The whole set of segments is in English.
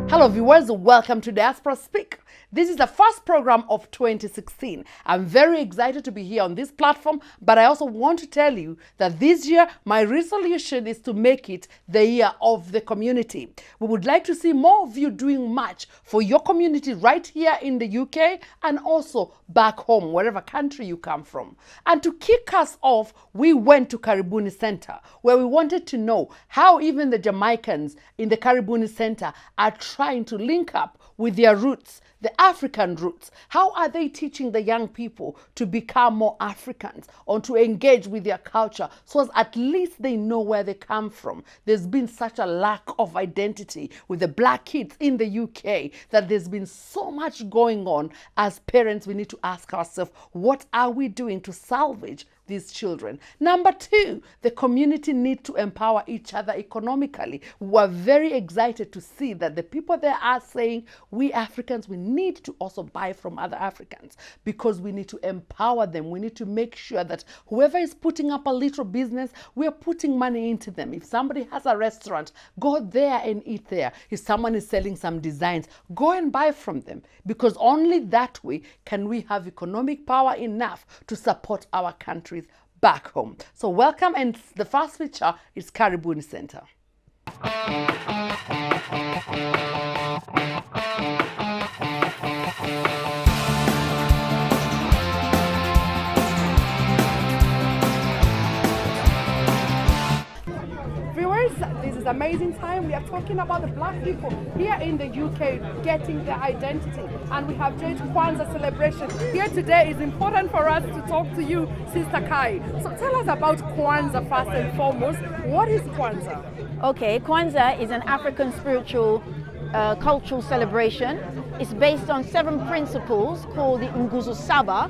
Hello viewers, welcome to Diaspora Speaks. This is the first program of 2016. I'm very excited to be here on this platform, but I also want to tell you that this year my resolution is to make it the year of the community. We would like to see more of you doing much for your community right here in the UK and also back home, wherever country you come from. And to kick us off, we went to Karibuni Center, where we wanted to know how even the Jamaicans in the Karibuni Center are trying to link up with their roots, the African roots. How are they teaching the young people to become more Africans or to engage with their culture so as at least they know where they come from? There's been such a lack of identity with the black kids in the UK that there's been so much going on. As parents, we need to ask ourselves, what are we doing to salvage these children? Number two, the community need to empower each other economically. We are very excited to see that the people there are saying, we Africans, we need to also buy from other Africans because we need to empower them. We need to make sure that whoever is putting up a little business, we are putting money into them. If somebody has a restaurant, go there and eat there. If someone is selling some designs, go and buy from them, because only that way can we have economic power enough to support our countries back home. So welcome, and the first feature is Karibuni Center. Viewers, this is amazing time. We are talking about the black people here in the UK getting their identity, and we have joined Kwanzaa celebration here today. It's important for us to talk to you, Sister Kai. So tell us about Kwanzaa first and foremost. What is Kwanzaa? Okay, Kwanzaa is an African spiritual cultural celebration. It's based on 7 principles called the Nguzo Saba.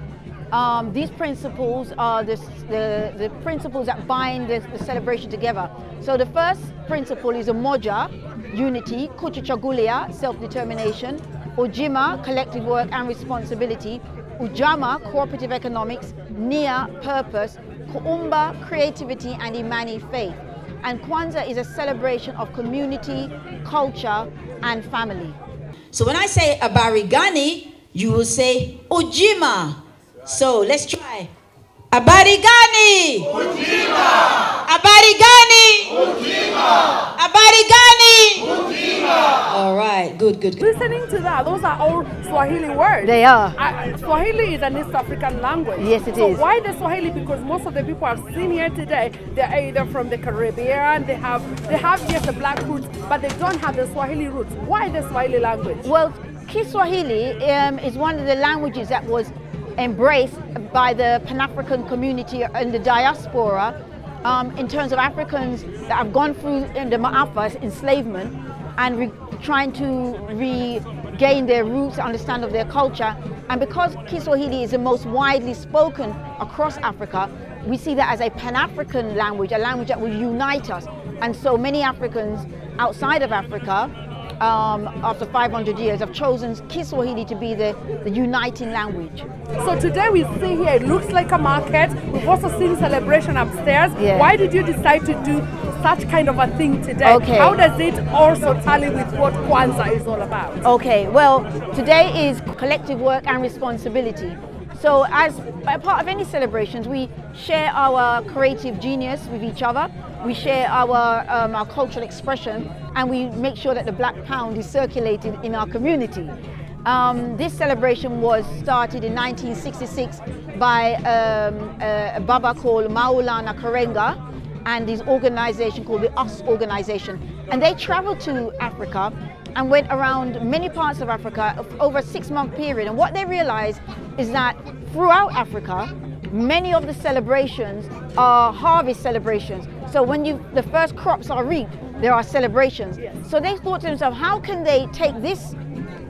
These principles are the principles that bind the celebration together. So the first principle is Umoja, unity, Kuchichagulia, self-determination, Ujima, collective work and responsibility, Ujama, cooperative economics, Nia, purpose, Kuumba, creativity, and Imani, faith. And Kwanzaa is a celebration of community, culture, and family. So when I say Abarigani, you will say Ujima. So let's try. Abarigani! Ujima! Abarigani! Ujima! Abarigani! Ujima! All right, good. Listening to that, those are all Swahili words. They are. Swahili is an East African language. Yes, it so is. Why the Swahili? Because most of the people I've seen here today, they're either from the Caribbean, they have yes, the black roots, but they don't have the Swahili roots. Why the Swahili language? Well, Kiswahili is one of the languages that was embraced by the Pan-African community and the diaspora in terms of Africans that have gone through the Ma'afas, enslavement, and trying to regain their roots, understand of their culture. And because Kiswahili is the most widely spoken across Africa, we see that as a Pan-African language, a language that will unite us. And so many Africans outside of Africa, after 500 years, have chosen Kiswahili to be the uniting language. So today we see here, it looks like a market. We've also seen celebration upstairs. Yeah. Why did you decide to do such kind of a thing today? Okay. How does it also tally with what Kwanzaa is all about? Okay, well, today is collective work and responsibility. So as a part of any celebrations, we share our creative genius with each other. We share our cultural expression, and we make sure that the Black Pound is circulated in our community. This celebration was started in 1966 by a Baba called Maulana Karenga and his organization called the US Organization. And they traveled to Africa and went around many parts of Africa over a 6-month period. And what they realized is that throughout Africa, many of the celebrations are harvest celebrations. So when the first crops are reaped, there are celebrations. Yes. So they thought to themselves, how can they take this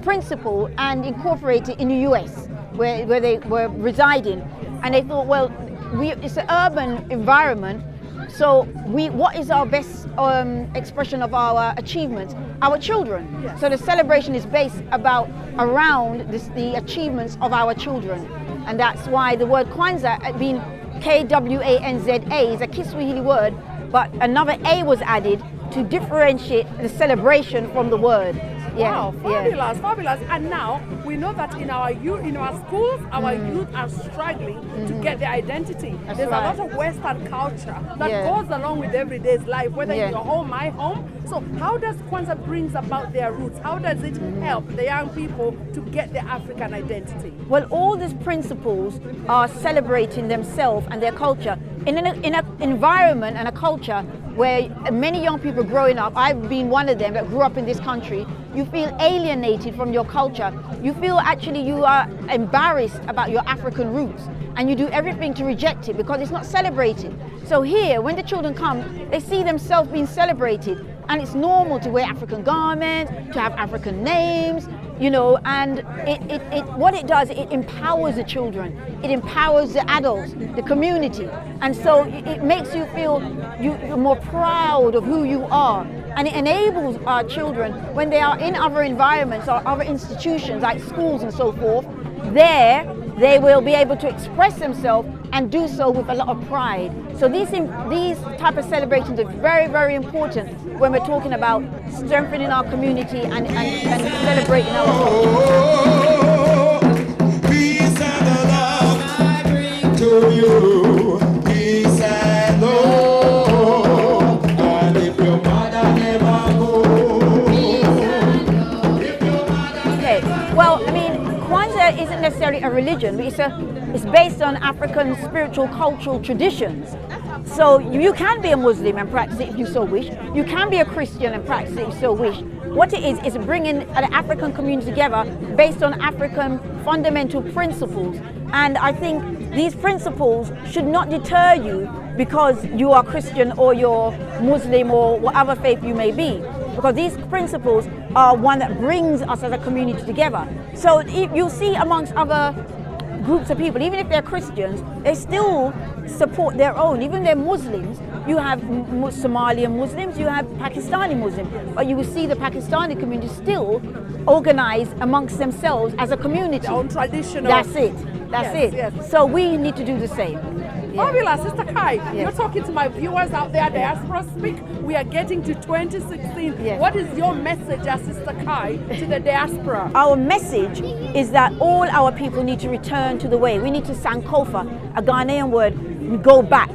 principle and incorporate it in the US, where they were residing? And they thought, well, it's an urban environment, so what is our best expression of our achievements? Our children. Yes. So the celebration is based around the achievements of our children. And that's why the word Kwanzaa, being Kwanza, is a Kiswahili word, but another A was added to differentiate the celebration from the word. Wow, fabulous, fabulous. And now we know that in our youth, in our schools, our youth are struggling to get their identity. There's a lot of Western culture that goes along with everyday's life, whether in your home, my home. So how does Kwanzaa brings about their roots? How does it help the young people to get their African identity? Well, all these principles are celebrating themselves and their culture in an environment and a culture where many young people growing up, I've been one of them that grew up in this country, you feel alienated from your culture. You feel actually you are embarrassed about your African roots, and you do everything to reject it because it's not celebrated. So here, when the children come, they see themselves being celebrated, and it's normal to wear African garments, to have African names, you know, and what it does, it empowers the children, it empowers the adults, the community, and so it makes you feel you're more proud of who you are, and it enables our children when they are in other environments or other institutions like schools and so forth, there they will be able to express themselves and do so with a lot of pride. So these type of celebrations are very, very important when we're talking about strengthening our community and celebrating our culture. Peace and love I bring to you. Peace and love. And if your mother never goes. Okay, well, I mean, Kwanzaa isn't necessarily a religion, but it's based on African spiritual cultural traditions. So you can be a Muslim and practice it if you so wish. You can be a Christian and practice it if you so wish. What it is bringing an African community together based on African fundamental principles. And I think these principles should not deter you because you are Christian or you're Muslim or whatever faith you may be. Because these principles are one that brings us as a community together. So you'll see amongst other groups of people, even if they're Christians, they still support their own. Even if they're Muslims, you have Somalian Muslims, you have Pakistani Muslims, but you will see the Pakistani community still organized amongst themselves as a community. Their own traditional. That's it. That's it. Yes. So we need to do the same. Fabulous, Sister Kai. Yes. You're talking to my viewers out there, Diaspora Speak. We are getting to 2016. Yes. What is your message as Sister Kai to the diaspora? Our message is that all our people need to return to the way. We need to sankofa, a Ghanaian word, go back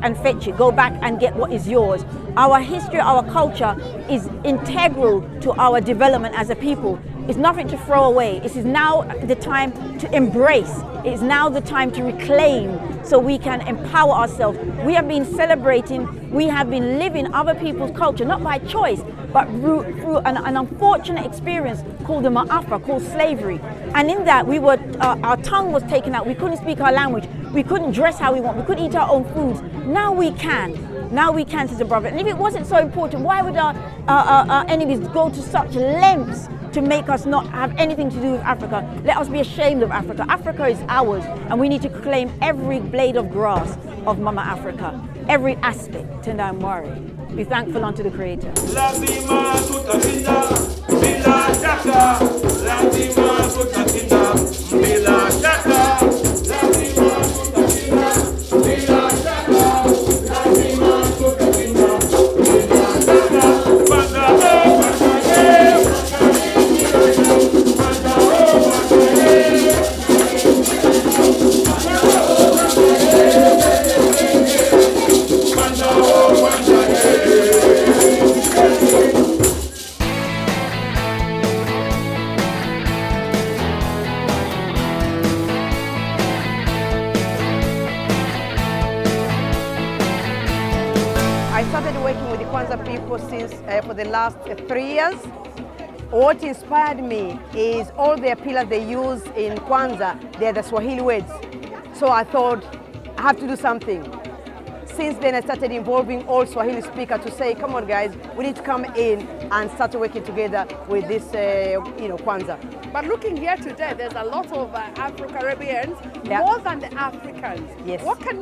and fetch it, go back and get what is yours. Our history, our culture is integral to our development as a people. It's nothing to throw away. It is now the time to embrace. It is now the time to reclaim so we can empower ourselves. We have been celebrating, we have been living other people's culture, not by choice, but through an unfortunate experience called the Ma'afa, called slavery. And in that, our tongue was taken out. We couldn't speak our language. We couldn't dress how we want. We couldn't eat our own foods. Now we can. Now we can, sister brother. And if it wasn't so important, why would our enemies go to such lengths to make us not have anything to do with Africa? Let us be ashamed of Africa. Africa is ours, and we need to claim every blade of grass of Mama Africa, every aspect, and don't worry. Be thankful unto the Creator. I started working with the Kwanzaa people since for the last 3 years. What inspired me is all their pillars they use in Kwanzaa, they're the Swahili words. So I thought, I have to do something. Since then I started involving all Swahili speakers to say, come on guys, we need to come in and start working together with this Kwanzaa. But looking here today, there's a lot of Afro-Caribbeans, Yeah. more than the Africans. Yes. What can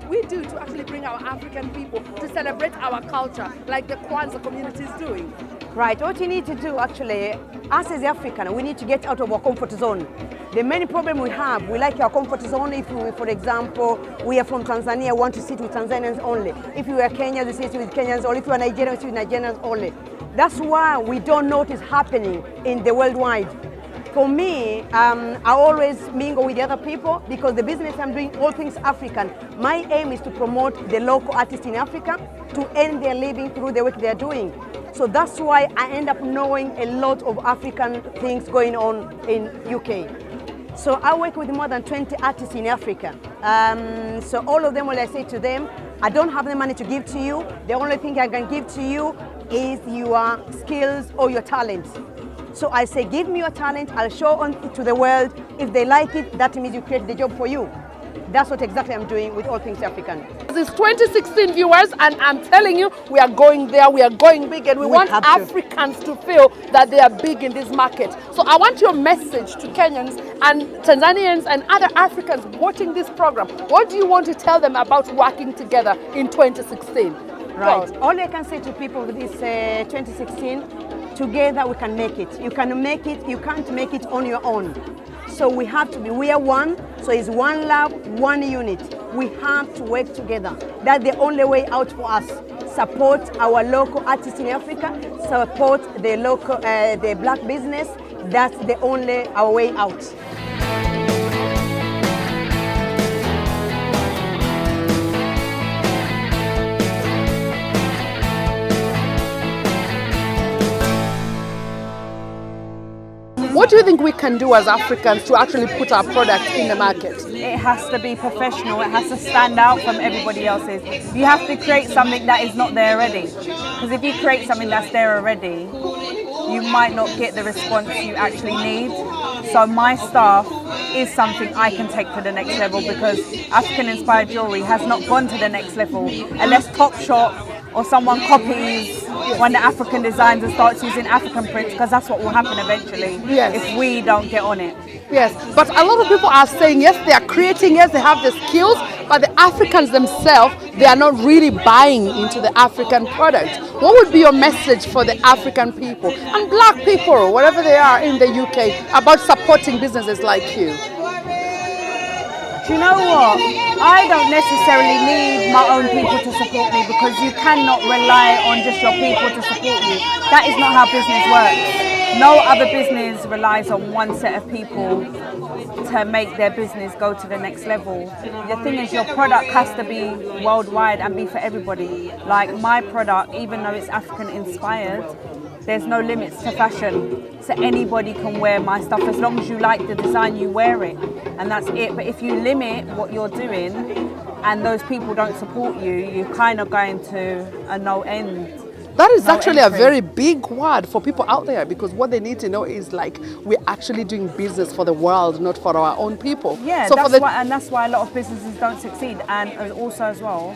we do to actually bring our African people to celebrate our culture like the Kwanzaa community is doing? Right, what you need to do actually, us as African, we need to get out of our comfort zone. The main problem we have, we like our comfort zone. If we, for example, we are from Tanzania, we want to sit with Tanzanians only. If we are Kenyans, we sit with Kenyans only. If we are Nigerians, we sit with Nigerians only. That's why we don't know what is happening in the worldwide. For me, I always mingle with the other people because the business I'm doing, all things African. My aim is to promote the local artists in Africa to earn their living through the work they're doing. So that's why I end up knowing a lot of African things going on in UK. So I work with more than 20 artists in Africa. So all of them, when I say to them, I don't have the money to give to you. The only thing I can give to you is your skills or your talent. So I say, give me your talent, I'll show it to the world. If they like it, that means you create the job for you. That's what exactly I'm doing with All Things African. This is 2016 viewers, and I'm telling you, we are going there, we are going big, and we want Africans to feel that they are big in this market. So I want your message to Kenyans and Tanzanians and other Africans watching this program. What do you want to tell them about working together in 2016? Right. All I can say to people with this 2016, together we can make it. You can make it, you can't make it on your own. So we have to be, we are one, so it's one love, one unit. We have to work together. That's the only way out for us. Support our local artists in Africa, support the local, the black business. That's the only our way out. What do you think we can do as Africans to actually put our product in the market? It has to be professional. It has to stand out from everybody else's. You have to create something that is not there already. Because if you create something that's there already, you might not get the response you actually need. So my stuff is something I can take to the next level because African-inspired jewellery has not gone to the next level unless Topshop or someone copies one of the African designs and starts using African prints, because that's what will happen eventually if we don't get on it. Yes, but a lot of people are saying, yes, they are creating, yes, they have the skills, but the Africans themselves, they are not really buying into the African product. What would be your message for the African people and black people, wherever they are in the UK, about supporting businesses like you? Do you know what? I don't necessarily need my own people to support me because you cannot rely on just your people to support you. That is not how business works. No other business relies on one set of people to make their business go to the next level. The thing is, your product has to be worldwide and be for everybody. Like my product, even though it's African inspired, there's no limits to fashion. So anybody can wear my stuff as long as you like the design, you wear it. And that's it. But if you limit what you're doing and those people don't support you, you're kind of going to a no end. That is actually a very big word for people out there, because what they need to know is like we're actually doing business for the world, not for our own people. Yeah, so that's why a lot of businesses don't succeed. And also as well,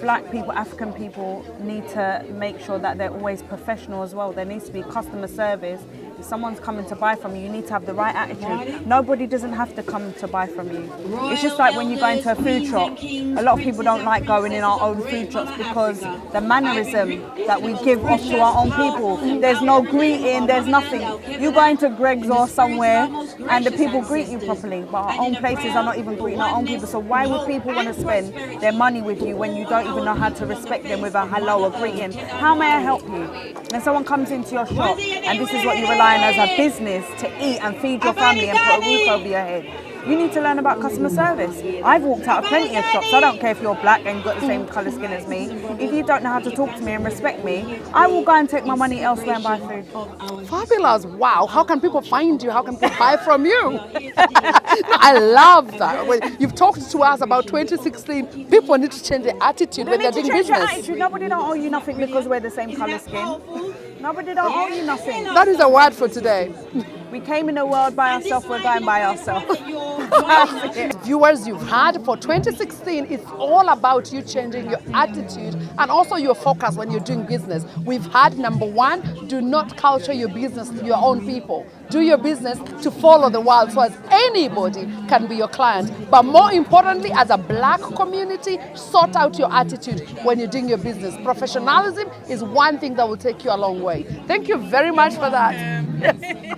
black people, African people need to make sure that they're always professional as well. There needs to be customer service. If someone's coming to buy from you, you need to have the right attitude. Nobody doesn't have to come to buy from you. It's just like when you go into a food shop. A lot of people don't like going in our own food shops because the mannerism that we give off to our own people. There's no greeting, there's nothing. You go into Greg's or somewhere and the people greet you properly, but our own places are not even greeting our own people. So why would people want to spend their money with you when you don't even know how to respect them with a hello or greeting? How may I help you? When someone comes into your shop and this is what you rely on as a business to eat and feed your family and put a roof over your head, you need to learn about customer service. I've walked out of plenty of shops. I don't care if you're black and you've got the same colour skin as me. If you don't know how to talk to me and respect me, I will go and take my money elsewhere and buy food. Fabulous. Wow. How can people find you? How can people buy from you? I love that. When you've talked to us about 2016, people need to change their attitude when they're doing business. Nobody don't owe you nothing because we're the same colour skin. Nobody don't owe you nothing. That is a word for today. We came in the world by ourselves, we're going by ourselves. Viewers, you've heard for 2016, it's all about you changing your attitude and also your focus when you're doing business. We've had number one, do not culture your business to your own people. Do your business to follow the world so as anybody can be your client. But more importantly, as a black community, sort out your attitude when you're doing your business. Professionalism is one thing that will take you a long way. Thank you very much for that.